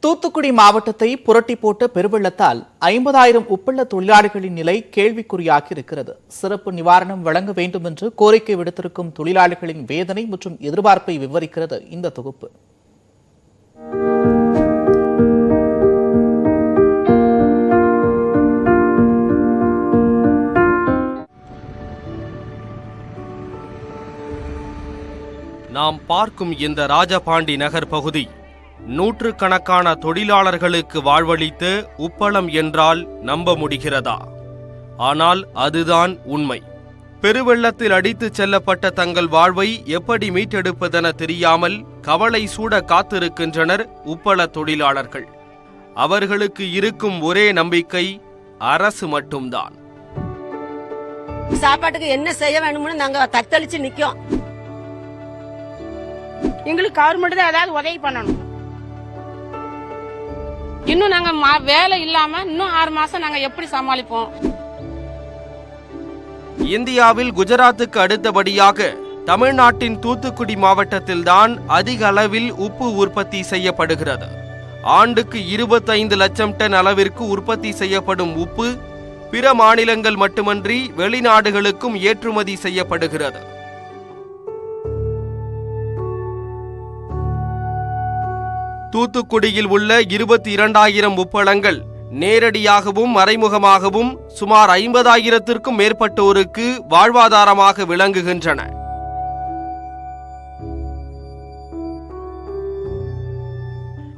தூத்துக்குடி மாவட்டத்தை புரட்டி போட்ட பெருவெள்ளத்தால் 50,000 உப்பள தொழிலாளிகளின் நிலை கேள்விக்குறியாகி இருக்கிறது. சிறப்பு நிவாரணம் வழங்க வேண்டும் என்று கோரிக்கை விடுத்திருக்கும் தொழிலாளிகளின் வேதனை மற்றும் எதிர்பார்ப்பை விவரிக்கிறது இந்த தொகுப்பு. நாம் பார்க்கும் இந்த ராஜபாண்டி நகர் பகுதி நூற்றுக்கணக்கான தொழிலாளர்களுக்கு வாழ்வளித்து உப்பளம் என்றால் நம்ப முடிகிறதா? ஆனால் அதுதான் உண்மை. பெருவெள்ளத்தில் அடித்துச் செல்லப்பட்ட தங்கள் வாழ்வை எப்படி மீட்டெடுப்பதென தெரியாமல் கவலை சூட காத்திருக்கின்றனர் உப்பள தொழிலாளர்கள். அவர்களுக்கு இருக்கும் ஒரே நம்பிக்கை அரசு மட்டும்தான். சாப்பாட்டுக்கு என்ன செய்ய வேணும்னு நாங்க தத்தளிச்சு நிக்கோம். எங்களுக்கு கவர்மெண்ட் தான் ஏதாவது உதவி பண்ணணும். இன்னும் நாங்க வேலை இல்லாம இன்னும் 6 மாசம் நாங்க எப்படி சமாளிப்போம்? இந்தியாவில் குஜராத்துக்கு அடுத்தபடியாக தமிழ்நாட்டின் தூத்துக்குடி மாவட்டத்தில்தான் அதிக அளவில் உப்பு உற்பத்தி செய்யப்படுகிறது. ஆண்டுக்கு 25 லட்சம் டன் அளவிற்கு உற்பத்தி செய்யப்படும் உப்பு பிற மாநிலங்கள் மட்டுமன்றி வெளிநாடுகளுக்கும் ஏற்றுமதி செய்யப்படுகிறது. தூத்துக்குடியில் உள்ள 22,000 உப்பளங்கள் நேரடியாகவும் மறைமுகமாகவும் சுமார் 50,000த்திற்கும் மேற்பட்டோருக்கு வாழ்வாதாரமாக விளங்குகின்றன.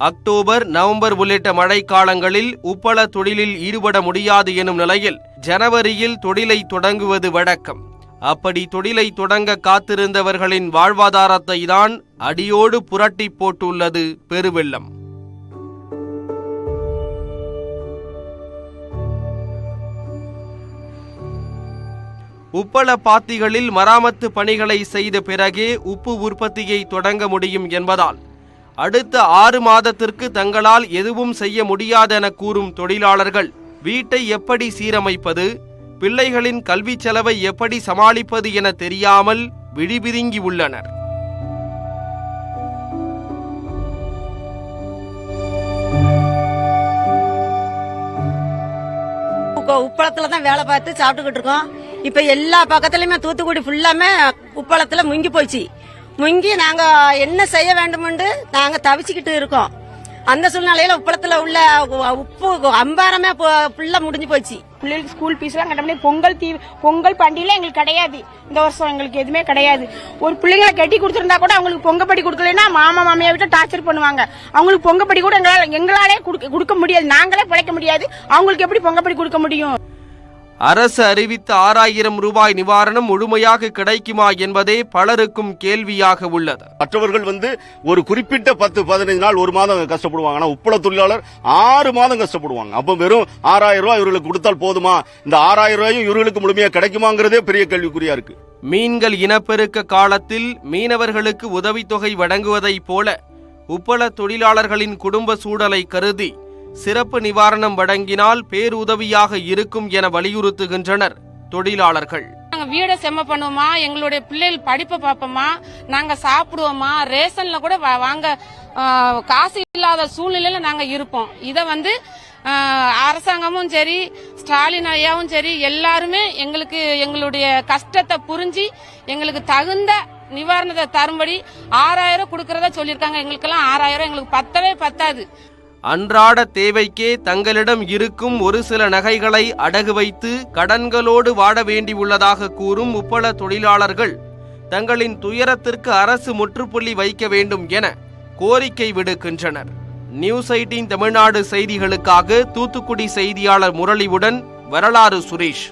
அக்டோபர், நவம்பர் உள்ளிட்ட மழைக்காலங்களில் உப்பள தொழிலில் ஈடுபட முடியாது எனும் நிலையில் ஜனவரியில் தொழிலை தொடங்குவது வழக்கம். அப்படி தொழிலை தொடங்க காத்திருந்தவர்களின் வாழ்வாதாரத்தை தான் அடியோடு புரட்டி போட்டுள்ளது பெருவெள்ளம். உப்பள பாத்திகளில் மராமத்து பணிகளை செய்த பிறகே உப்பு உற்பத்தியை தொடங்க முடியும் என்பதால் அடுத்த 6 மாதத்திற்கு தங்களால் எதுவும் செய்ய முடியாதென கூறும் தொழிலாளர்கள் வீட்டை எப்படி சீரமைப்பது, பிள்ளைகளின் கல்வி செலவை எப்படி சமாளிப்பது என தெரியாமல் விழிபிதுங்கி உள்ளனர். உப்பளத்துல தான் வேலை பார்த்து சாப்பிட்டுக்கிட்டு இருக்கோம். இப்ப எல்லா பக்கத்துலயுமே தூத்துக்குடி ஃபுல்லாமே உப்பளத்துல முங்கி போச்சு. முங்கி நாங்க என்ன செய்ய வேண்டும்னு நாங்க தவிச்சுக்கிட்டு இருக்கோம். அந்த சூழ்நிலையில உப்பளத்துல உள்ள உப்பு அம்பாரமே ஃபுல்லா முடிஞ்சு போச்சு. பிள்ளைகளுக்கு ஸ்கூல் ஃபீஸ் எல்லாம் கட்ட முடியாது. பொங்கல் பண்டிகைல எங்களுக்கு கிடையாது. இந்த வருஷம் எங்களுக்கு எதுவுமே கிடையாது. ஒரு பிள்ளைங்களை கட்டி கொடுத்துருந்தா கூட அவங்களுக்கு பொங்கப்படி கொடுக்கலன்னா மாமா மாமியா விட்டு டார்ச்சர் பண்ணுவாங்க. அவங்களுக்கு பொங்கப்படி கூட எங்களாலே கொடுக்க முடியாது. நாங்களே பிழைக்க முடியாது. அவங்களுக்கு எப்படி பொங்கப்படி கொடுக்க முடியும்? அரசு அறிவித்த 6,000 ரூபாய் நிவாரணம் முழுமையாக கிடைக்குமா என்பதே பலருக்கும் கேள்வியாக உள்ளது. மற்றவர்கள் ஒரு குறிப்பிட்ட 10-15 நாள் 1 மாதம் கஷ்டப்படுவாங்க. ஆனா உப்பள தொழிலாளர் 6 மாதம் கஷ்டப்படுவாங்க. அப்ப வெறும் 6,000 ரூபாய் இவர்களுக்கு கொடுத்தால் போதுமா? இந்த 6,000 ரூபாயும் இவர்களுக்கு முழுமையா கிடைக்குமாங்கிறதே பெரிய கேள்விக்குறியா இருக்கு. மீன்கள் இனப்பெருக்க காலத்தில் மீனவர்களுக்கு உதவித்தொகை வழங்குவதைப் போல உப்பள தொழிலாளர்களின் குடும்ப சூழலை கருதி சிறப்பு நிவாரணம் வழங்கினால் பேருதவியாக இருக்கும் என வலியுறுத்துகின்றனர் தொழிலாளர்கள். நாங்க வீடை செம்ம பண்ணுவோமா, எங்களுடைய பிள்ளைகள் படிப்பை பார்ப்போமா, நாங்க சாப்பிடுவோமா, ரேஷன்ல கூட வாங்க காசு இல்லாத சூழ்நிலையில நாங்க இருப்போம். இத அரசாங்கமும் சரி, ஸ்டாலின் ஐயாவும் சரி, எல்லாருமே எங்களுக்கு எங்களுடைய கஷ்டத்தை புரிஞ்சு எங்களுக்கு தகுந்த நிவாரணத்தை தரும்படி 6,000 கொடுக்கறதா சொல்லியிருக்காங்க. எங்களுக்கெல்லாம் 6,000 எங்களுக்கு பத்தவே பத்தாது. அன்றாட தேவைக்கே தங்களிடம் இருக்கும் ஒரு சில நகைகளை அடகு வைத்து கடன்களோடு வாழ வேண்டியுள்ளதாக கூறும் உப்பள தொழிலாளர்கள் தங்களின் துயரத்திற்கு அரசு முற்றுப்புள்ளி வைக்க வேண்டும் என கோரிக்கை விடுக்கின்றனர். நியூஸ் 18 தமிழ்நாடு செய்திகளுக்காக தூத்துக்குடி செய்தியாளர் முரளியுடன் வரலாறு சுரேஷ்.